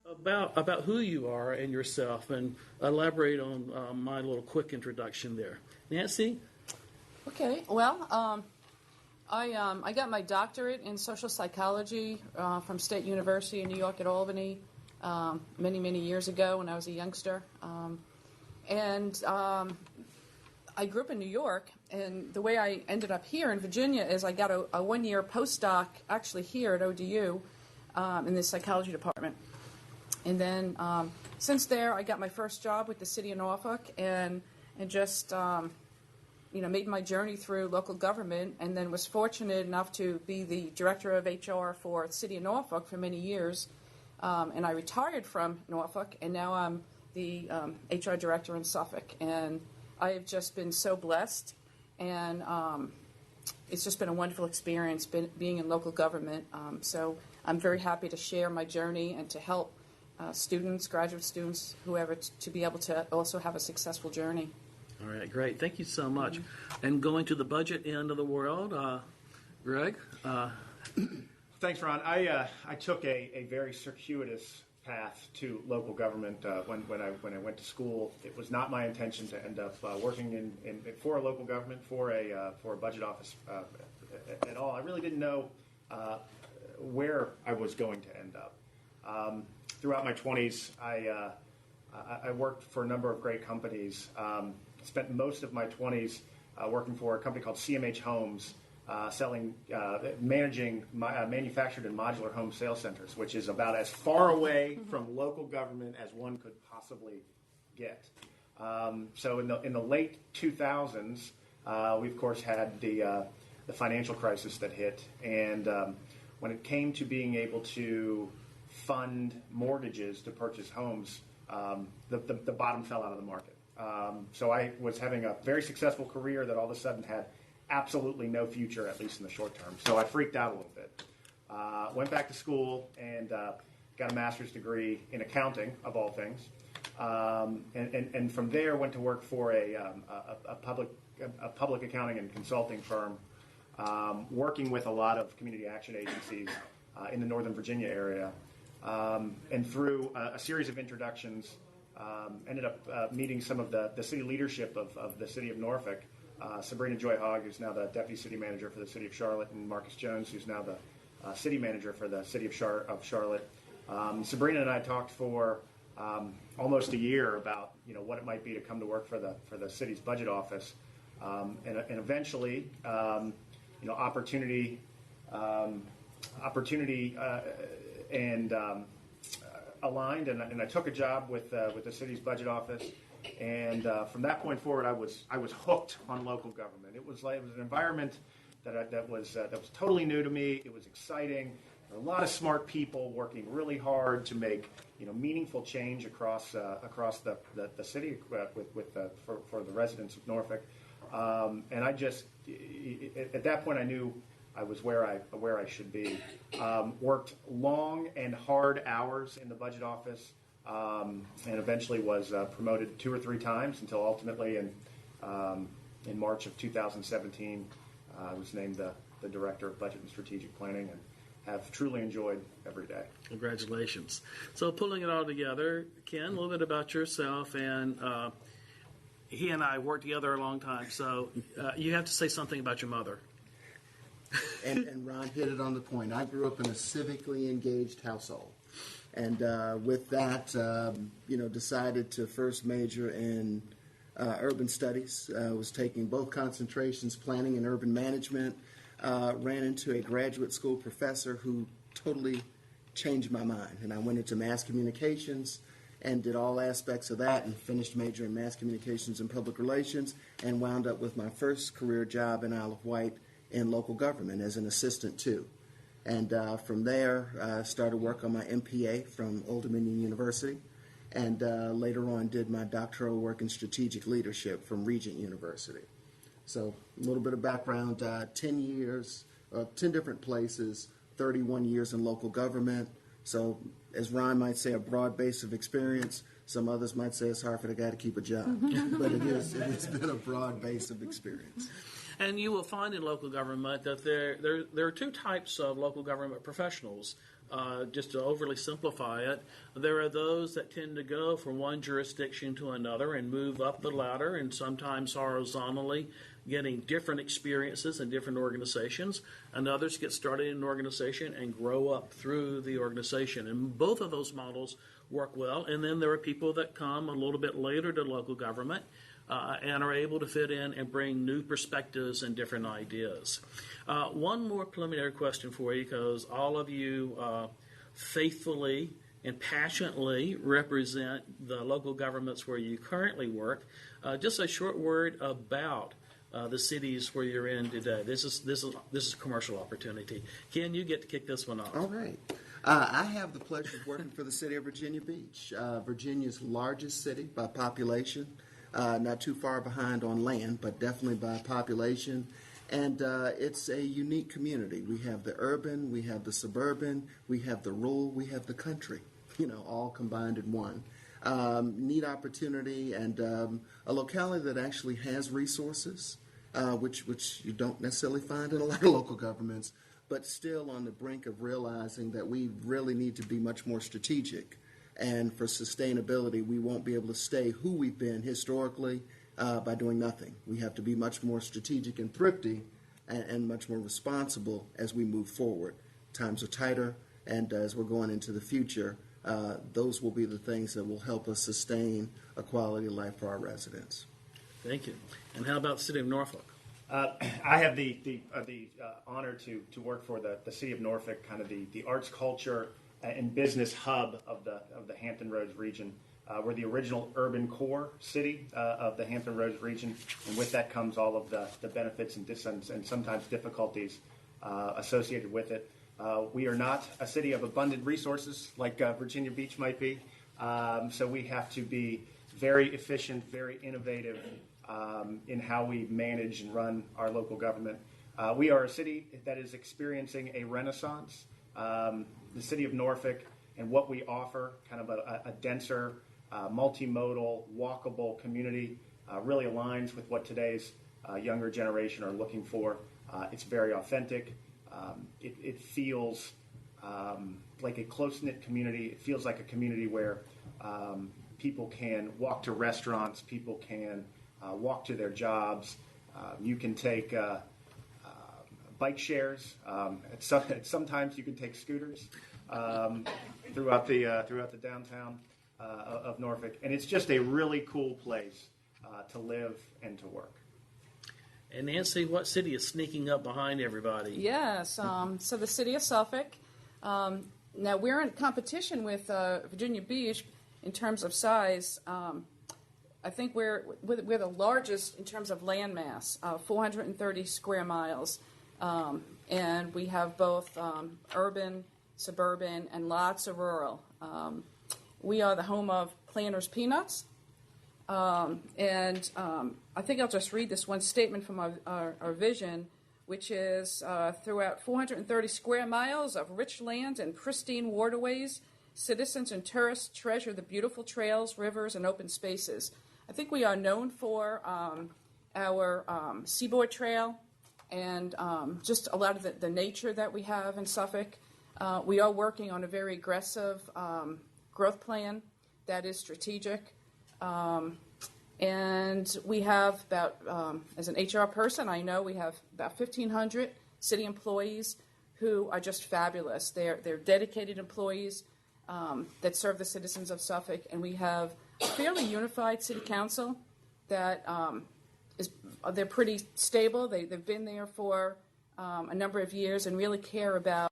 about who you are and yourself, and elaborate on my little quick introduction there. Nancy? Okay, well, I got my doctorate in social psychology from State University in New York at Albany many, many years ago when I was a youngster. And I grew up in New York, and the way I ended up here in Virginia is I got a one-year postdoc actually here at ODU in the psychology department. And then since there, I got my first job with the city of Norfolk and just made my journey through local government, and then was fortunate enough to be the director of HR for the city of Norfolk for many years. And I retired from Norfolk, and now I'm the HR director in Suffolk. And I have just been so blessed, and it's just been a wonderful experience being in local government. So I'm very happy to share my journey and to help students, graduate students, whoever, to be able to also have a successful journey. All right, great. Thank you so much. And going to the budget end of the world, Greg? Thanks, Ron. I took a very circuitous path to local government when I went to school. It was not my intention to end up working for a local government, for a budget office at all. I really didn't know where I was going to end up. Throughout my 20s, I worked for a number of great companies. Spent most of my 20s working for a company called CMH Homes, managing manufactured and modular home sales centers, which is about as far away from local government as one could possibly get. So in the late 2000s, we of course had the financial crisis that hit, and when it came to being able to fund mortgages to purchase homes, the bottom fell out of the market. So I was having a very successful career that all of a sudden had absolutely no future, at least in the short term. So I freaked out a little bit. Went back to school and got a master's degree in accounting, of all things. And from there went to work for a public accounting and consulting firm, working with a lot of community action agencies in the Northern Virginia area. And through a series of introductions, ended up meeting some of the city leadership of the city of Norfolk. Sabrina Joy Hogg, who's now the deputy city manager for the city of Charlotte, and Marcus Jones, who's now the city manager for the city of Charlotte. Sabrina and I talked for almost a year about what it might be to come to work for the city's budget office, and eventually opportunity and aligned, and I took a job with the city's budget office. And from that point forward, I was hooked on local government. It was an environment that was totally new to me. It was exciting. There were a lot of smart people working really hard to make meaningful change across the city for the residents of Norfolk. And I just at that point I knew I was where I should be. Worked long and hard hours in the budget office. And eventually was promoted 2 or 3 times until ultimately in March of 2017 I was named the Director of Budget and Strategic Planning, and have truly enjoyed every day. Congratulations. So pulling it all together, Ken, a little bit about yourself, and he and I worked together a long time, so you have to say something about your mother. And Ron hit it on the point. I grew up in a civically engaged household. And with that, decided to first major in urban studies. Was taking both concentrations, planning and urban management. Ran into a graduate school professor who totally changed my mind. And I went into mass communications and did all aspects of that, and finished major in mass communications and public relations, and wound up with my first career job in Isle of Wight in local government as an assistant too. And from there, I started work on my MPA from Old Dominion University, and later on did my doctoral work in strategic leadership from Regent University. So a little bit of background, 10 years, 10 different places, 31 years in local government. So as Ron might say, a broad base of experience. Some others might say it's hard for the guy to keep a job, but it's been a broad base of experience. And you will find in local government that there are 2 types of local government professionals. just to overly simplify it, there are those that tend to go from one jurisdiction to another and move up the ladder, and sometimes horizontally, getting different experiences in different organizations, and others get started in an organization and grow up through the organization. And both of those models work well. And then there are people that come a little bit later to local government and are able to fit in and bring new perspectives and different ideas. One more preliminary question for you, because all of you faithfully and passionately represent the local governments where you currently work. Just a short word about the cities where you're in today. This is a commercial opportunity. Ken, you get to kick this one off. All right. I have the pleasure of working for the city of Virginia Beach, Virginia's largest city by population, not too far behind on land, but definitely by population. And it's a unique community. We have the urban, we have the suburban, we have the rural, we have the country, all combined in one. Neat opportunity, and a locality that actually has resources, which you don't necessarily find in a lot of local governments, but still on the brink of realizing that we really need to be much more strategic. And for sustainability, we won't be able to stay who we've been historically by doing nothing. We have to be much more strategic and thrifty and much more responsible as we move forward. Times are tighter, and as we're going into the future, those will be the things that will help us sustain a quality of life for our residents. Thank you. And how about the city of Norfolk? I have the honor to work for the city of Norfolk, kind of the arts, culture, and business hub of the Hampton Roads region. We're the original urban core city of the Hampton Roads region, and with that comes all of the benefits and sometimes difficulties associated with it. We are not a city of abundant resources like Virginia Beach might be, so we have to be very efficient, very innovative in how we manage and run our local government. We are a city that is experiencing a renaissance. The city of Norfolk and what we offer, kind of a denser, multimodal, walkable community, really aligns with what today's younger generation are looking for. It's very authentic. It feels like a close-knit community. It feels like a community where people can walk to restaurants, people can walk to their jobs. You can take bike shares. Sometimes you can take scooters throughout the downtown of Norfolk, and it's just a really cool place to live and to work. And Nancy, what city is sneaking up behind everybody? Yes, so the city of Suffolk. Now we're in competition with Virginia Beach in terms of size. I think we're the largest in terms of land mass, 430 square miles, and we have both urban, suburban, and lots of rural. We are the home of Planters Peanuts. And I think I'll just read this one statement from our vision, which is throughout 430 square miles of rich land and pristine waterways, citizens and tourists treasure the beautiful trails, rivers, and open spaces. I think we are known for our Seaboard Trail and just a lot of the nature that we have in Suffolk. We are working on a very aggressive growth plan that is strategic. And we have about, as an HR person, I know we have about 1,500 city employees who are just fabulous. They're dedicated employees that serve the citizens of Suffolk, and we have a fairly unified city council that they're pretty stable. They've been there for a number of years and really care about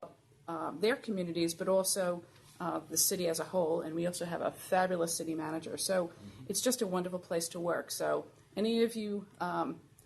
their communities, but also the city as a whole, and we also have a fabulous city manager. So it's just a wonderful place to work. So any of you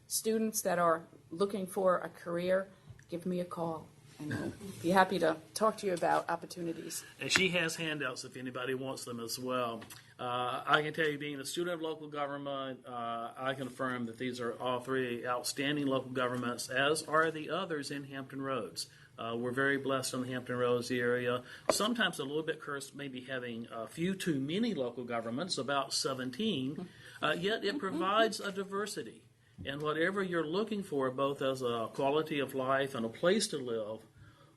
students that are looking for a career, give me a call, and I'll be happy to talk to you about opportunities. And she has handouts if anybody wants them as well. I can tell you, being a student of local government, I can affirm that these are all three outstanding local governments, as are the others in Hampton Roads. We're very blessed in the Hampton Roads area. Sometimes a little bit cursed, maybe having a few too many local governments, about 17, yet it provides a diversity. And whatever you're looking for, both as a quality of life and a place to live,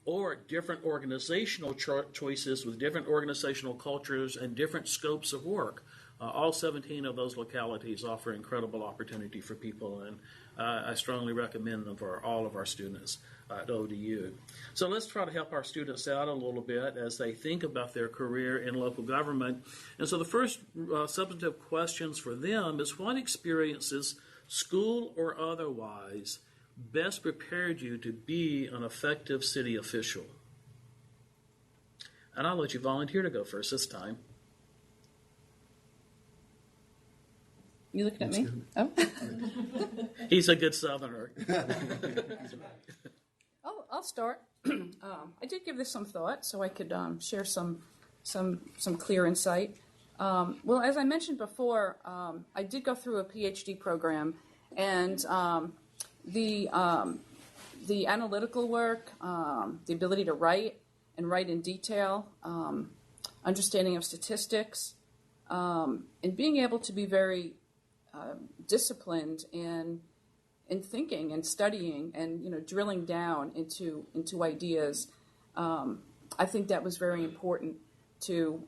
or different organizational choices with different organizational cultures and different scopes of work. All 17 of those localities offer incredible opportunity for people, and I strongly recommend them for all of our students at ODU. So let's try to help our students out a little bit as they think about their career in local government. And so the first substantive questions for them is, what experiences, school or otherwise, best prepared you to be an effective city official? And I'll let you volunteer to go first this time. You looking at me? Oh. He's a good Southerner. I'll start. I did give this some thought, so I could share some clear insight. Well, as I mentioned before, I did go through a PhD program, and the analytical work, the ability to write and write in detail, understanding of statistics, and being able to be very disciplined in thinking and studying and drilling down into ideas. I think that was very important to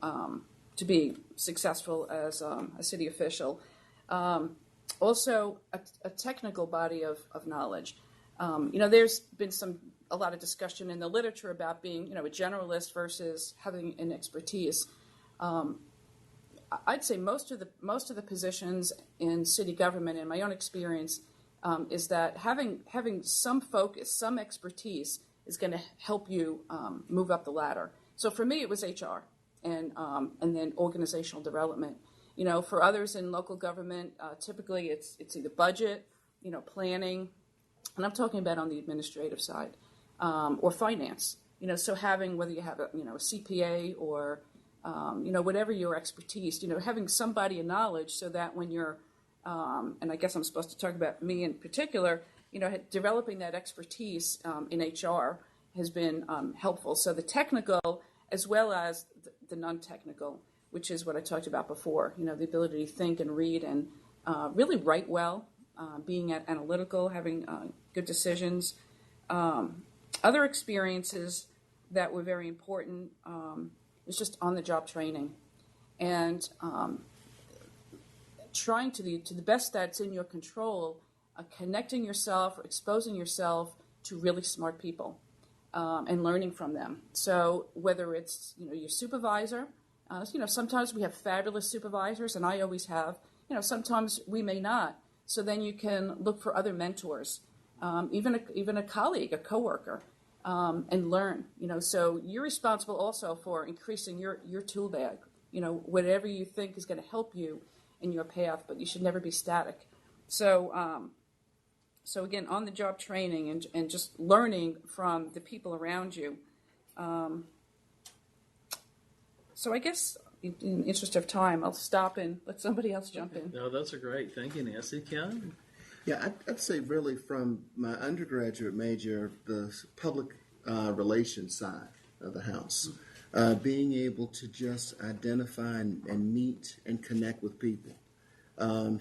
be successful as a city official. Also, a technical body of knowledge. There's been a lot of discussion in the literature about being a generalist versus having an expertise. I'd say most of the positions in city government, in my own experience, is that having some focus, some expertise, is going to help you move up the ladder. So for me, it was HR and then organizational development. For others in local government, typically it's either budget, planning, and I'm talking about on the administrative side, or finance. So having, whether you have a CPA or whatever your expertise, having somebody in knowledge so that when you're, and I guess I'm supposed to talk about me in particular, developing that expertise in HR has been helpful. So the technical as well as the non-technical, which is what I talked about before, the ability to think and read and really write well, being analytical, having good decisions. Other experiences that were very important was just on-the-job training and trying to the best that's in your control, connecting yourself or exposing yourself to really smart people and learning from them. So whether it's your supervisor, sometimes we have fabulous supervisors, and I always have. Sometimes we may not. So then you can look for other mentors, even a colleague, a coworker, and learn. So you're responsible also for increasing your tool bag. Whatever you think is going to help you in your path, but you should never be static. So again, on the job training and just learning from the people around you. So I guess in the interest of time, I'll stop and let somebody else jump in. No, those are great. Thank you, Nancy. Ken? Yeah, I'd say really from my undergraduate major, the public relations side of the house, being able to just identify and meet and connect with people.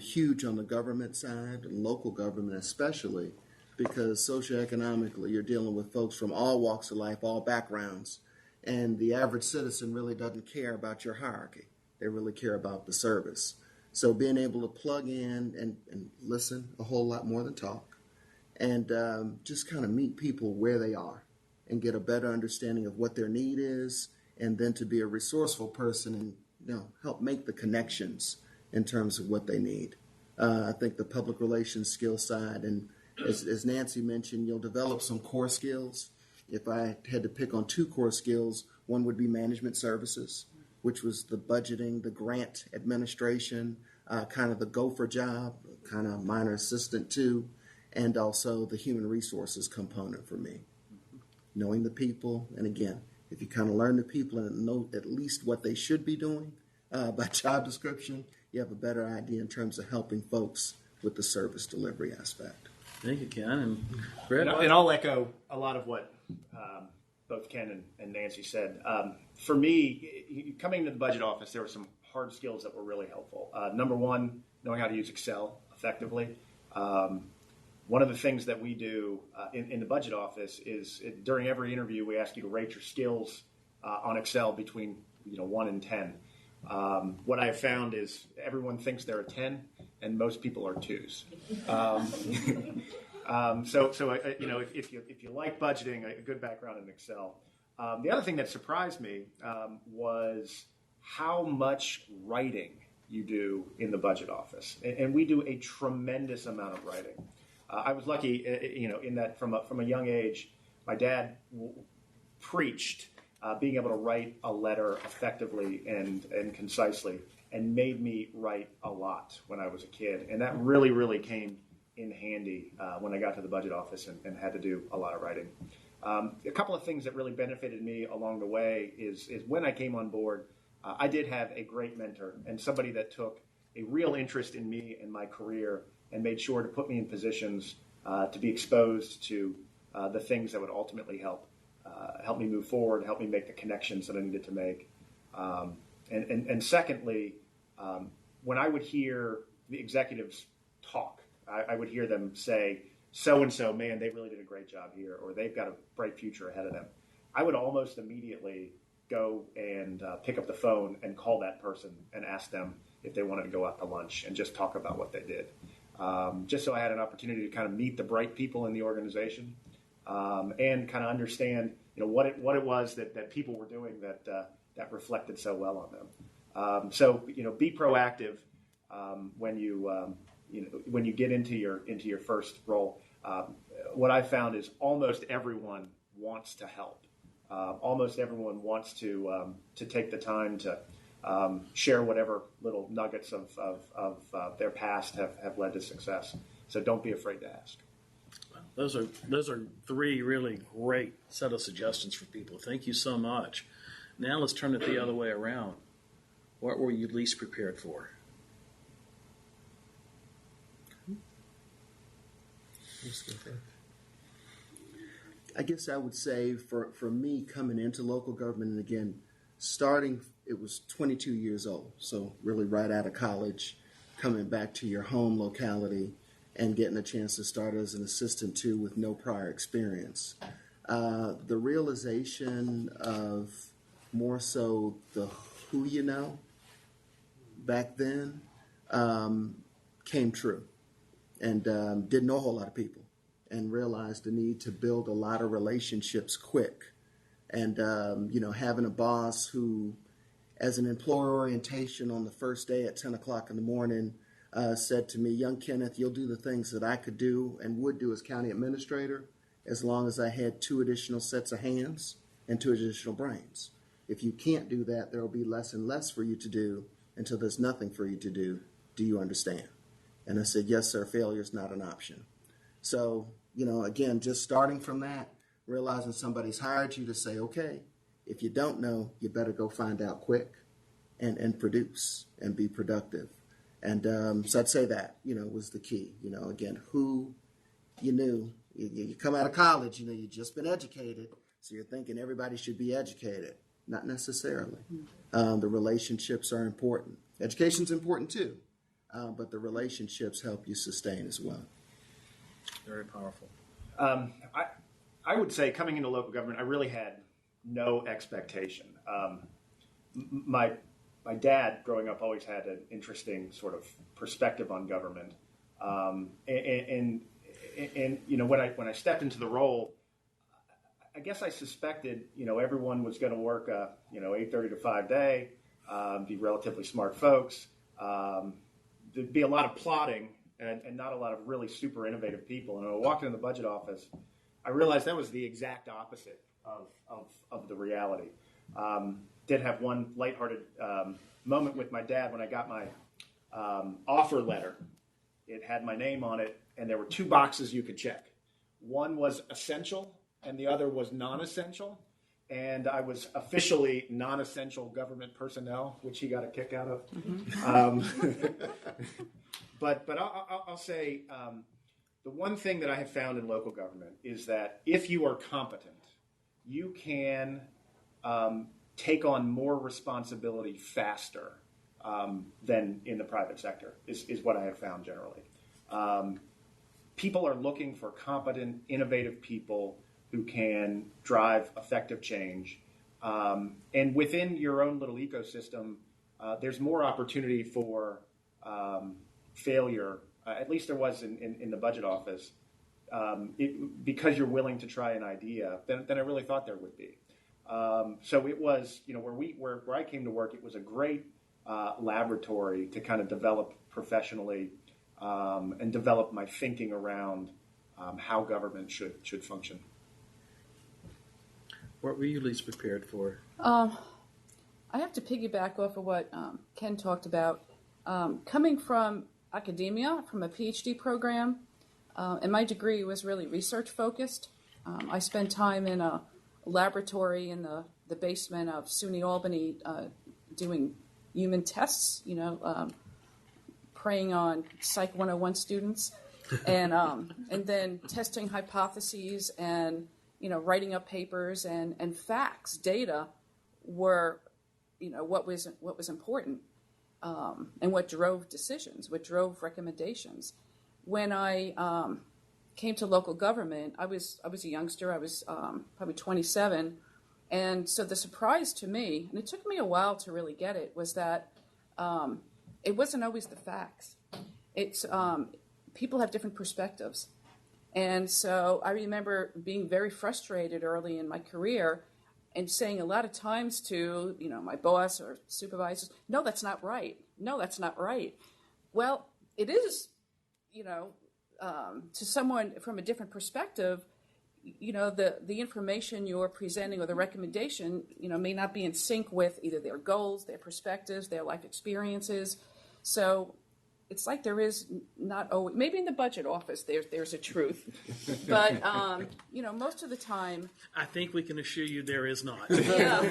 Huge on the government side, and local government especially, because socioeconomically you're dealing with folks from all walks of life, all backgrounds, and the average citizen really doesn't care about your hierarchy. They really care about the service. So being able to plug in and listen a whole lot more than talk, and just kind of meet people where they are and get a better understanding of what their need is, and then to be a resourceful person and help make the connections in terms of what they need. I think the public relations skill side, and as Nancy mentioned, you'll develop some core skills. If I had to pick on 2 core skills, one would be management services, which was the budgeting, the grant administration, kind of the gopher job, kind of minor assistant too, and also the human resources component for me. Knowing the people, and again, if you kind of learn the people and know at least what they should be doing by job description, you have a better idea in terms of helping folks with the service delivery aspect. Thank you, Ken. And Brett? And I'll echo a lot of what both Ken and Nancy said. For me, coming into the budget office, there were some hard skills that were really helpful. Number one, knowing how to use Excel effectively. One of the things that we do in the budget office is during every interview we ask you to rate your skills on Excel between 1 and 10. What I have found is everyone thinks they're a 10, and most people are 2s. If you like budgeting, a good background in Excel. The other thing that surprised me was how much writing you do in the budget office, and we do a tremendous amount of writing. I was lucky, in that from a young age, my dad preached being able to write a letter effectively and concisely, and made me write a lot when I was a kid, and that really, really came in handy when I got to the budget office and had to do a lot of writing. A couple of things that really benefited me along the way is when I came on board, I did have a great mentor and somebody that took a real interest in me and my career and made sure to put me in positions to be exposed to the things that would ultimately help me move forward, help me make the connections that I needed to make. And secondly, when I would hear the executives talk, I would hear them say, so-and-so, man, they really did a great job here, or they've got a bright future ahead of them. I would almost immediately go and pick up the phone and call that person and ask them if they wanted to go out to lunch and just talk about what they did. Just so I had an opportunity to kind of meet the bright people in the organization and kind of understand, what it was that people were doing that reflected so well on them. So be proactive when you get into your first role. What I found is almost everyone wants to help. Almost everyone wants to take the time to share whatever little nuggets of their past have led to success. So don't be afraid to ask. Those are three really great set of suggestions for people. Thank you so much. Now let's turn it the other way around. What were you least prepared for? I guess I would say for me coming into local government, and again, starting, it was 22 years old, so really right out of college, coming back to your home locality and getting a chance to start as an assistant too with no prior experience. The realization of more so the who you know back then came true, and didn't know a whole lot of people, and realized the need to build a lot of relationships quick. And, having a boss who, as an employer orientation on the first day at 10 o'clock in the morning, said to me, young Kenneth, you'll do the things that I could do and would do as county administrator as long as I had 2 additional sets of hands and 2 additional brains. If you can't do that, there will be less and less for you to do until there's nothing for you to do. Do you understand? And I said, yes, sir, failure is not an option. So, again, just starting from that, realizing somebody's hired you to say, okay, if you don't know, you better go find out quick and produce and be productive. And so I'd say that, was the key. Again, who you knew. You come out of college, you've just been educated, so you're thinking everybody should be educated. Not necessarily. The relationships are important. Education's important too, but the relationships help you sustain as well. Very powerful. I would say coming into local government, I really had no expectation. My dad, growing up, always had an interesting sort of perspective on government, and when I stepped into the role, I guess I suspected everyone was going to work a 8:30 to 5 day, be relatively smart folks. There'd be a lot of plotting and not a lot of really super innovative people. And when I walked into the budget office, I realized that was the exact opposite of the reality. Did have one lighthearted moment with my dad when I got my offer letter. It had my name on it, and there were 2 boxes you could check. One was essential, and the other was non-essential. And I was officially non-essential government personnel, which he got a kick out of. But I'll say the one thing that I have found in local government is that if you are competent, you can take on more responsibility faster than in the private sector, is what I have found generally. people are looking for competent, innovative people who can drive effective change. And within your own little ecosystem, there's more opportunity for failure, at least there was in the budget office, because you're willing to try an idea than I really thought there would be. So it was, where I came to work, it was a great laboratory to kind of develop professionally and develop my thinking around how government should function. What were you least prepared for? I have to piggyback off of what Ken talked about. Coming from academia, from a PhD program, and my degree was really research focused. I spent time in a laboratory in the basement of SUNY Albany doing human tests, preying on Psych 101 students, and then testing hypotheses and writing up papers and facts, data were what was important and what drove decisions, what drove recommendations. When I came to local government, I was a youngster. I was probably 27, and so the surprise to me, and it took me a while to really get it, was that it wasn't always the facts. It's people have different perspectives, and so I remember being very frustrated early in my career and saying a lot of times to my boss or supervisors, "No, that's not right. No, that's not right." Well, it is. To someone from a different perspective, the information you're presenting or the recommendation, may not be in sync with either their goals, their perspectives, their life experiences. So it's like there is not always, maybe in the budget office there's a truth, but most of the time, I think we can assure you there is not. yeah.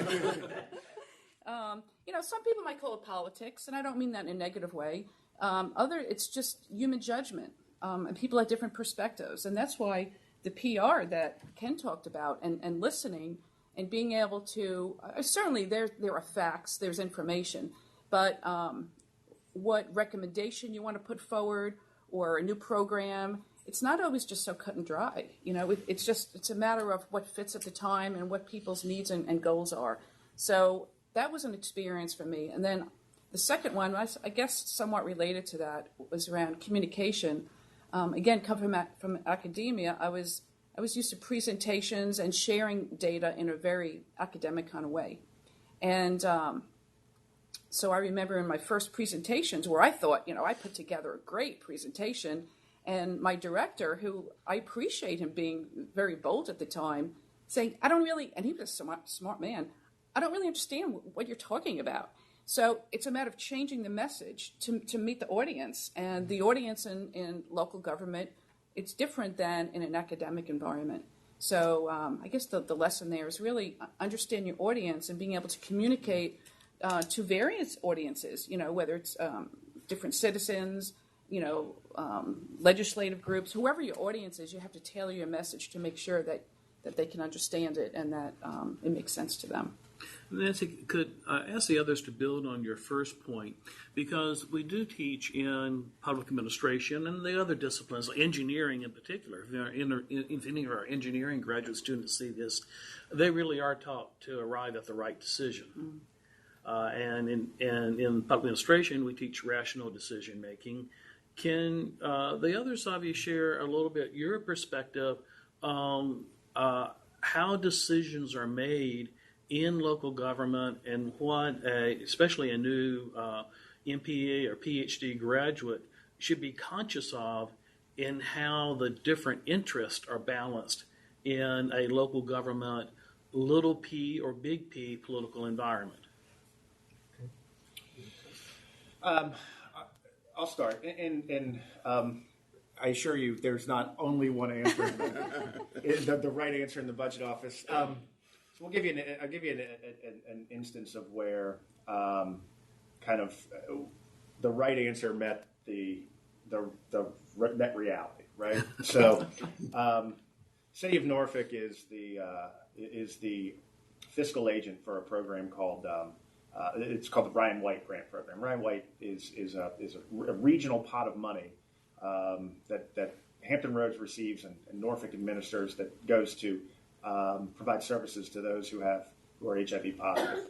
Some people might call it politics, and I don't mean that in a negative way. It's just human judgment. And people have different perspectives. And that's why the PR that Ken talked about and listening and being able to, certainly there are facts, there's information, but what recommendation you want to put forward or a new program, it's not always just so cut and dry. It's a matter of what fits at the time and what people's needs and goals are. So that was an experience for me. And then the second one, I guess somewhat related to that, was around communication. Again, coming from academia, I was used to presentations and sharing data in a very academic kind of way. And so I remember in my first presentations where I thought, I put together a great presentation, and my director, who I appreciate him being very bold at the time, saying, "I don't really," and he was a smart man, "I don't really understand what you're talking about." So it's a matter of changing the message to meet the audience. And the audience in local government, it's different than in an academic environment. So I guess the lesson there is really understand your audience and being able to communicate to various audiences, whether it's different citizens, legislative groups, whoever your audience is, you have to tailor your message to make sure that they can understand it and that it makes sense to them. Nancy, could I ask the others to build on your first point, because we do teach in public administration and the other disciplines, like engineering in particular. If any of our engineering graduate students see this, they really are taught to arrive at the right decision. And in public administration, we teach rational decision making. Can the others of you share a little bit your perspective on how decisions are made in local government, and what especially a new MPA or PhD graduate should be conscious of in how the different interests are balanced in a local government, little p or big P political environment? I'll start, and I assure you, there's not only one answer, the right answer in the budget office. So I'll give you an instance of where kind of the right answer met met reality, right? So, City of Norfolk is the fiscal agent for a program called it's called the Ryan White Grant Program. Ryan White is a regional pot of money that Hampton Roads receives and Norfolk administers that goes to provide services to those who are HIV positive.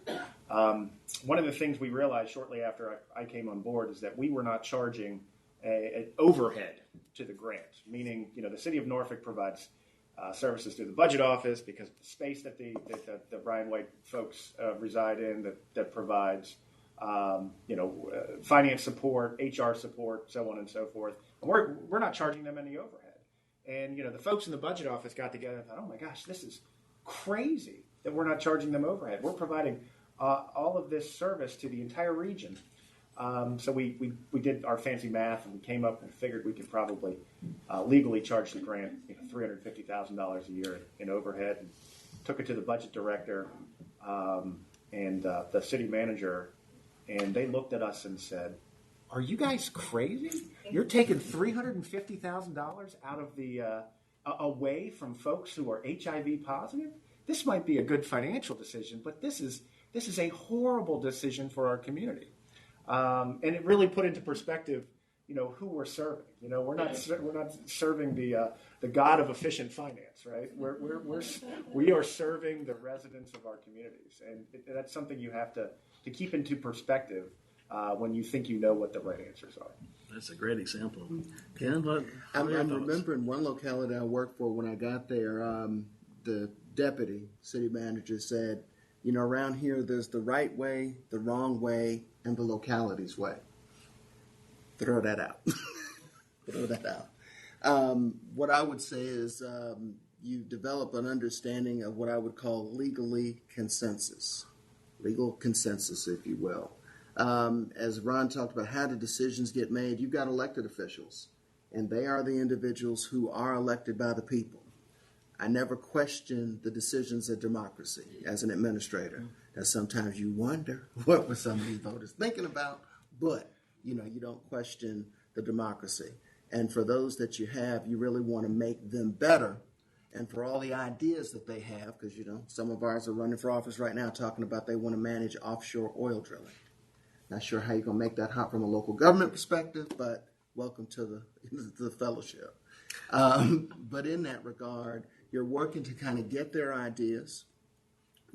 One of the things we realized shortly after I came on board is that we were not charging an overhead to the grant, meaning, the city of Norfolk provides services through the budget office because of the space that the Brian White folks reside in that provides finance support, HR support, so on and so forth. And we're not charging them any overhead. And the folks in the budget office got together and thought, oh my gosh, this is crazy that we're not charging them overhead. We're providing all of this service to the entire region. So we did our fancy math and we came up and figured we could probably legally charge the grant $350,000 a year in overhead. And took it to the budget director and the city manager, and they looked at us and said, "Are you guys crazy? You're taking $350,000 out of the away from folks who are HIV positive? This might be a good financial decision, but this is a horrible decision for our community." And it really put into perspective, who we're serving. We're not serving the god of efficient finance, right? We are serving the residents of our communities, and that's something you have to keep into perspective when you think you know what the right answers are. That's a great example. Ken, I'm remembering one locality I worked for when I got there. The deputy city manager said, around here there's the right way, the wrong way, and the locality's way. Throw that out. Throw that out. What I would say is you develop an understanding of what I would call legal consensus, if you will. As Ron talked about, how do decisions get made? You've got elected officials, and they are the individuals who are elected by the people. I never question the decisions of democracy as an administrator. That sometimes you wonder what were some of these voters thinking about, but you don't question the democracy. And for those that you have, you really want to make them better. And for all the ideas that they have, because some of ours are running for office right now talking about they want to manage offshore oil drilling. Not sure how you're going to make that hot from a local government perspective, but welcome to the fellowship. But in that regard, you're working to kind of get their ideas,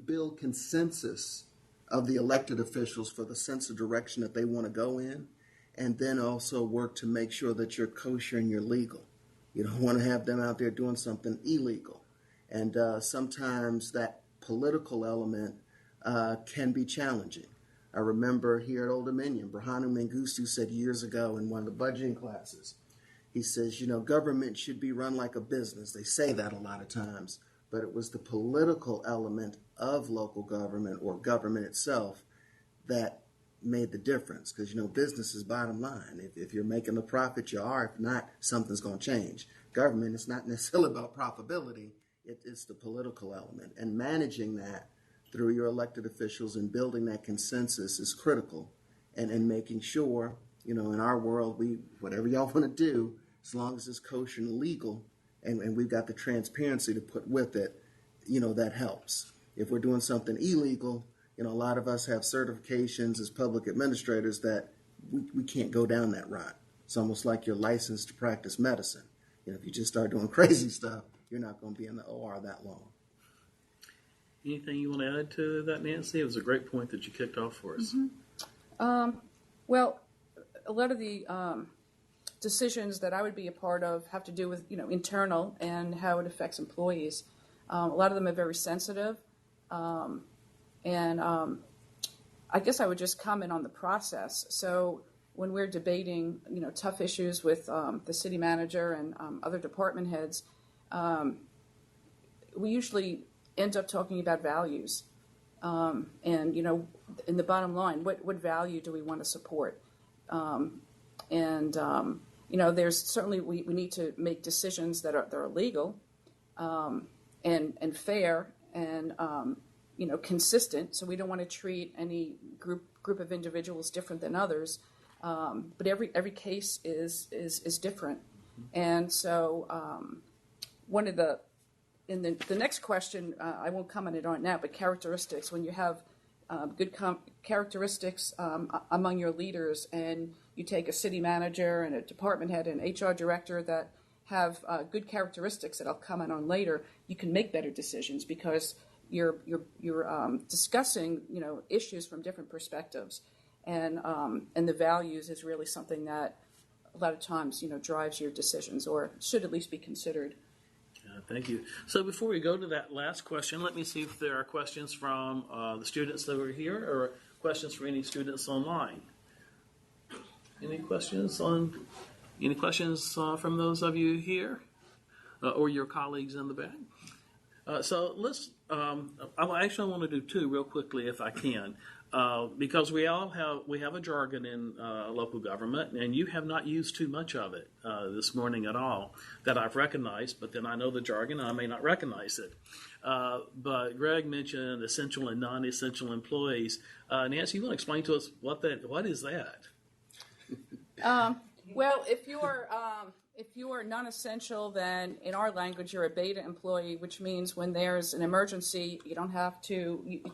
build consensus of the elected officials for the sense of direction that they want to go in, and then also work to make sure that you're kosher and you're legal. You don't want to have them out there doing something illegal. And sometimes that political element can be challenging. I remember here at Old Dominion, Brahanu Mengistu said years ago in one of the budgeting classes, he says, government should be run like a business. They say that a lot of times, but it was the political element of local government or government itself that made the difference. Because, business is bottom line. If you're making a profit, you are. If not, something's going to change. Government, it's not necessarily about profitability. It's the political element. And managing that through your elected officials and building that consensus is critical. And making sure, in our world, whatever y'all want to do, as long as it's kosher and legal, and we've got the transparency to put with it, that helps. If we're doing something illegal, a lot of us have certifications as public administrators that we can't go down that route. It's almost like you're licensed to practice medicine. If you just start doing crazy stuff, you're not going to be in the OR that long. Anything you want to add to that, Nancy? It was a great point that you kicked off for us. Mm-hmm. Well, a lot of the decisions that I would be a part of have to do with, internal and how it affects employees. A lot of them are very sensitive. And I guess I would just comment on the process. So when we're debating, tough issues with the city manager and other department heads, we usually end up talking about values. And, in the bottom line, what value do we want to support? There's certainly, we need to make decisions that are legal and fair and, consistent. So we don't want to treat any group of individuals different than others. But every case is different. And so one of the next question, I won't comment on it now, but characteristics, when you have good characteristics among your leaders and you take a city manager and a department head and HR director that have good characteristics that I'll comment on later, you can make better decisions because you're discussing issues from different perspectives, and the values is really something that a lot of times drives your decisions or should at least be considered. Thank you. So before we go to that last question, let me see if there are questions from the students that were here or questions from any students online. Any questions from those of you here or your colleagues in the back? So let's. I actually want to do two real quickly if I can, because we have a jargon in local government, and you have not used too much of it this morning at all that I've recognized. But then I know the jargon, and I may not recognize it. But Greg mentioned essential and non-essential employees. Nancy, you want to explain to us what is that? Well, if you are non-essential, then in our language you're a beta employee, which means when there's an emergency, you're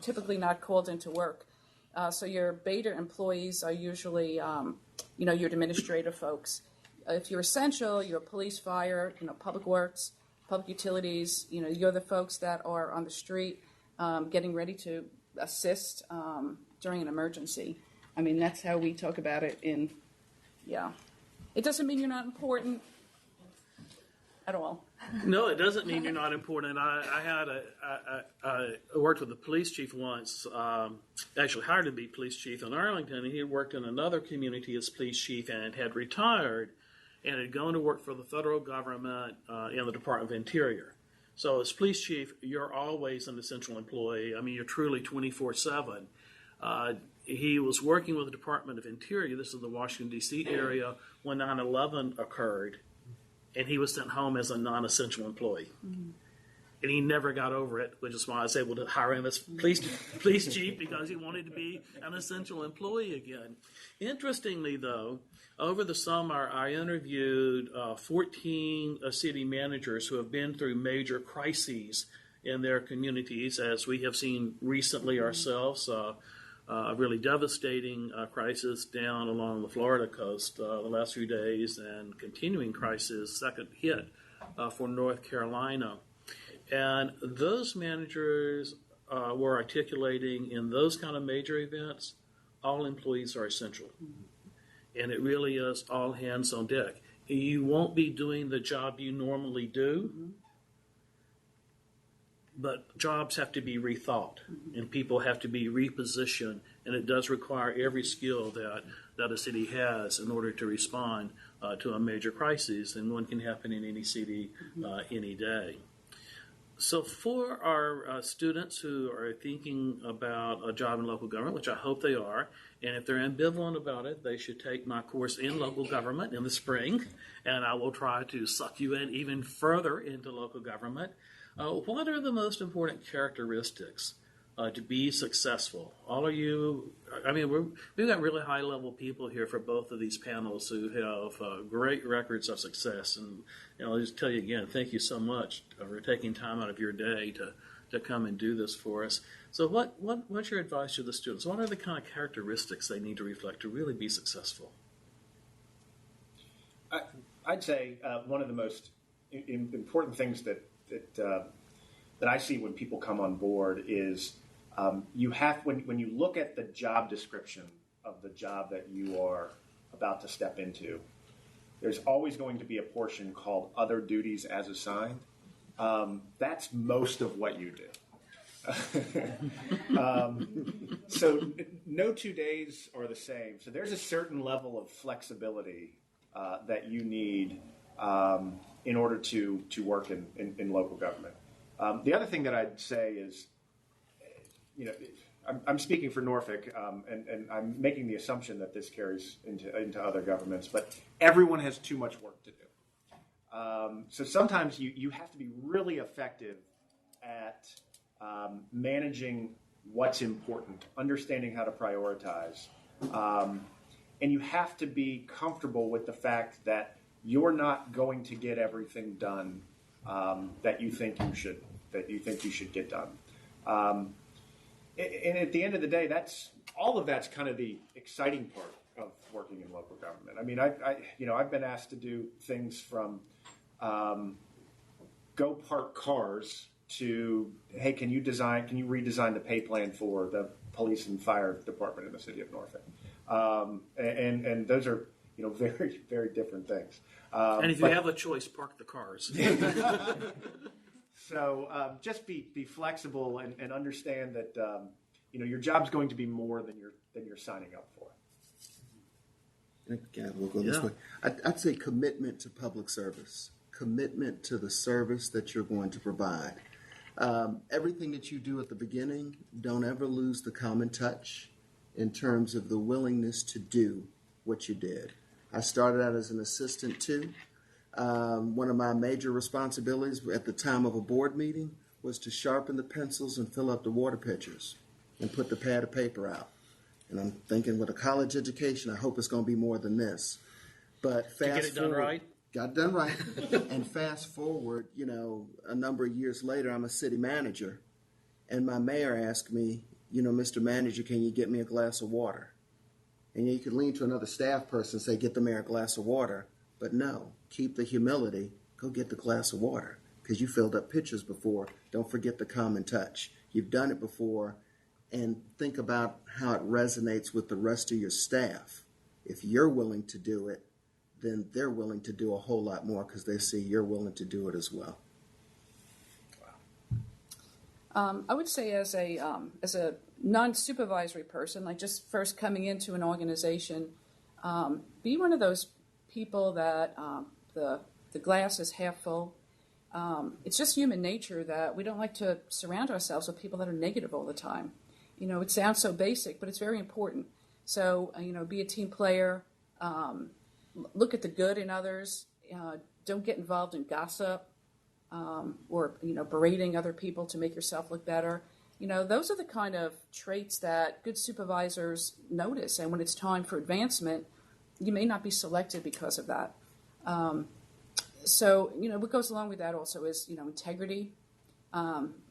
typically not called into work. So your beta employees are usually, your administrative folks. If you're essential, you're police, fire, public works, public utilities. You're the folks that are on the street getting ready to assist during an emergency. I mean, that's how we talk about it Yeah. It doesn't mean you're not important at all. No, it doesn't mean you're not important. I worked with a police chief once, actually hired to be police chief in Arlington, and he had worked in another community as police chief and had retired and had gone to work for the federal government in the Department of Interior. So as police chief, you're always an essential employee. I mean, you're truly 24/7. He was working with the Department of Interior, this is the Washington, D.C. area, when 9/11 occurred, and he was sent home as a non-essential employee. Mm-hmm. And he never got over it, which is why I was able to hire him as police chief, because he wanted to be an essential employee again. Interestingly, though, over the summer, I interviewed 14 city managers who have been through major crises in their communities, as we have seen recently ourselves. A really devastating crisis down along the Florida coast the last few days, and continuing crisis, second hit for North Carolina. And those managers were articulating in those kind of major events, all employees are essential. And it really is all hands on deck. You won't be doing the job you normally do, but jobs have to be rethought, and people have to be repositioned, and it does require every skill that a city has in order to respond to a major crisis, and one can happen in any city any day. So for our students who are thinking about a job in local government, which I hope they are, and if they're ambivalent about it, they should take my course in local government in the spring, and I will try to suck you in even further into local government. What are the most important characteristics to be successal? All of you, I mean, we've got really high-level people here for both of these panels who have great records of success. And I'll just tell you again, thank you so much for taking time out of your day to come and do this for us. So what's your advice to the students? What are the kind of characteristics they need to reflect to really be successful? I'd say one of the most important things that I see when people come on board is you have when you look at the job description of the job that you are about to step into, there's always going to be a portion called other duties as assigned. That's most of what you do. So no 2 days are the same. So there's a certain level of flexibility that you need in order to work in local government. The other thing that I'd say is, I'm speaking for Norfolk, and I'm making the assumption that this carries into other governments, but everyone has too much work to do. So sometimes you have to be really effective at managing what's important, understanding how to prioritize, and you have to be comfortable with the fact that you're not going to get everything done that you think you should get done. And at the end of the day, that's kind of the exciting part of working in local government. I mean, I've been asked to do things from go park cars to, hey, can you redesign the pay plan for the police and fire department in the city of Norfolk? And those are, very, very different things. And if you have a choice, park the cars. So just be flexible and understand that your job's going to be more than you're signing up for. Again, we'll go this way. I'd say commitment to public service, commitment to the service that you're going to provide. Everything that you do at the beginning, don't ever lose the common touch in terms of the willingness to do what you did. I started out as an assistant too. One of my major responsibilities at the time of a board meeting was to sharpen the pencils and fill up the water pitchers and put the pad of paper out. And I'm thinking, with a college education, I hope it's going to be more than this. But fast to get it done forward, right? Got it done right. And fast forward, a number of years later, I'm a city manager. And my mayor asked me, Mr. Manager, can you get me a glass of water? And you could lean to another staff person and say, get the mayor a glass of water. But no, keep the humility. Go get the glass of water because you filled up pitchers before. Don't forget the common touch. You've done it before. And think about how it resonates with the rest of your staff. If you're willing to do it, then they're willing to do a whole lot more because they see you're willing to do it as well. I would say as a non-supervisory person, like just first coming into an organization, be one of those people that the glass is half full. It's just human nature that we don't like to surround ourselves with people that are negative all the time. It sounds so basic, but it's very important. So, be a team player, look at the good in others, don't get involved in gossip or, berating other people to make yourself look better. Those are the kind of traits that good supervisors notice. And when it's time for advancement, you may not be selected because of that. So, what goes along with that also is, integrity.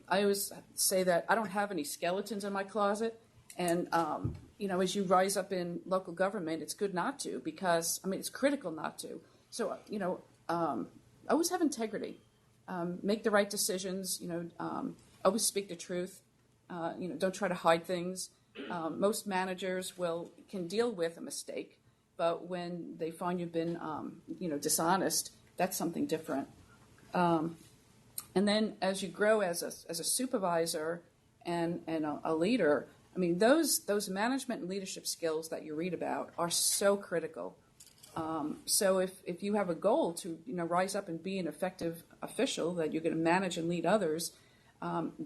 I always say that I don't have any skeletons in my closet. And, as you rise up in local government, it's good not to because, it's critical not to. So, always have integrity. Make the right decisions, always speak the truth. Don't try to hide things. Most managers can deal with a mistake, but when they find you've been, dishonest, that's something different. And then as you grow as a supervisor and a leader, those management and leadership skills that you read about are so critical. So if you have a goal to rise up and be an effective official that you're going to manage and lead others,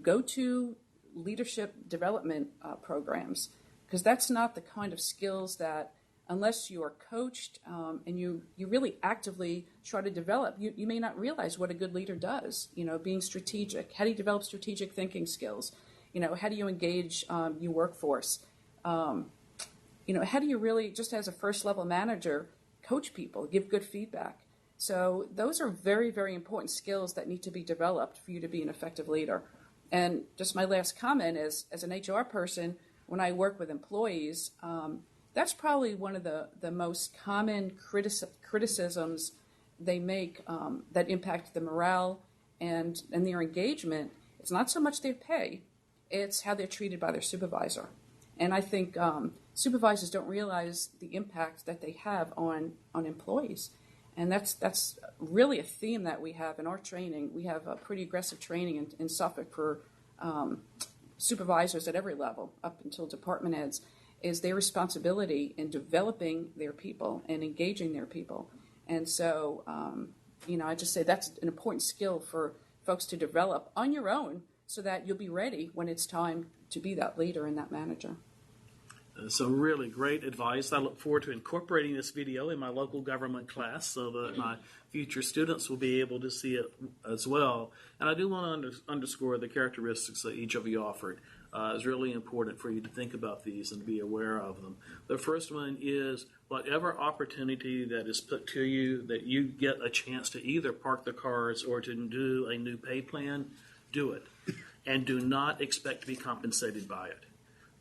go to leadership development programs because that's not the kind of skills that unless you are coached and you really actively try to develop, you may not realize what a good leader does. Being strategic. How do you develop strategic thinking skills? How do you engage your workforce? How do you really, just as a first level manager, coach people, give good feedback? So those are very, very important skills that need to be developed for you to be an effective leader. And just my last comment is, as an HR person, when I work with employees, that's probably one of the most common criticisms they make that impact the morale and their engagement. It's not so much their pay, it's how they're treated by their supervisor. And I think supervisors don't realize the impact that they have on employees. And that's really a theme that we have in our training. We have a pretty aggressive training in Suffolk for supervisors at every level, up until department heads, is their responsibility in developing their people and engaging their people. And so, I just say that's an important skill for folks to develop on your own so that you'll be ready when it's time to be that leader and that manager. Some really great advice. I look forward to incorporating this video in my local government class so that my future students will be able to see it as well. And I do want to underscore the characteristics that each of you offered. It's really important for you to think about these and be aware of them. The first one is whatever opportunity that is put to you that you get a chance to either park the cars or to do a new pay plan, do it. And do not expect to be compensated by it.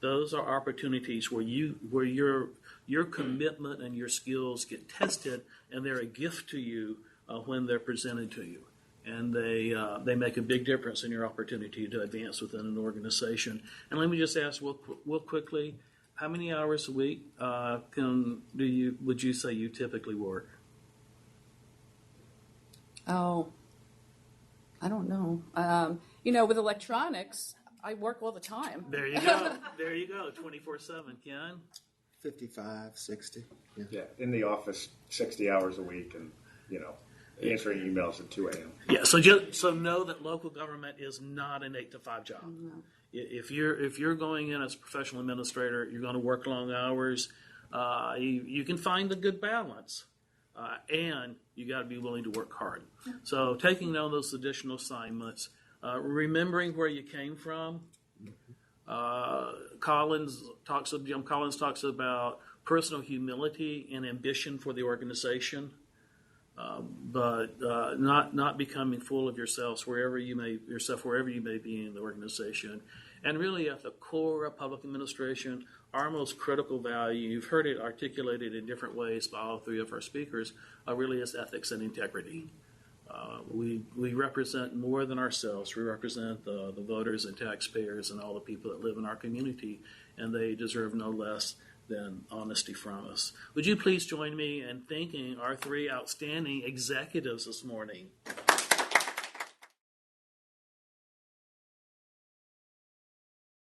Those are opportunities where your commitment and your skills get tested, and they're a gift to you when they're presented to you. And they make a big difference in your opportunity to advance within an organization. And let me just ask real quickly, how many hours a week would you say you typically work? Oh, I don't know. With electronics, I work all the time. There you go. 24/7, Ken. 55, 60. Yeah. Yeah, in the office 60 hours a week and, answering emails at 2 a.m. Yeah, so know that local government is not an 8 to 5 job. No. If you're going in as a professional administrator, you're going to work long hours. You can find a good balance, and you got to be willing to work hard. So taking on those additional assignments, remembering where you came from. Jim Collins talks about personal humility and ambition for the organization. But not becoming full of yourself wherever you may be in the organization. And really at the core of public administration, our most critical value, you've heard it articulated in different ways by all three of our speakers, really is ethics and integrity. We represent more than ourselves. We represent the voters and taxpayers and all the people that live in our community, and they deserve no less than honesty from us. Would you please join me in thanking our three outstanding executives this morning?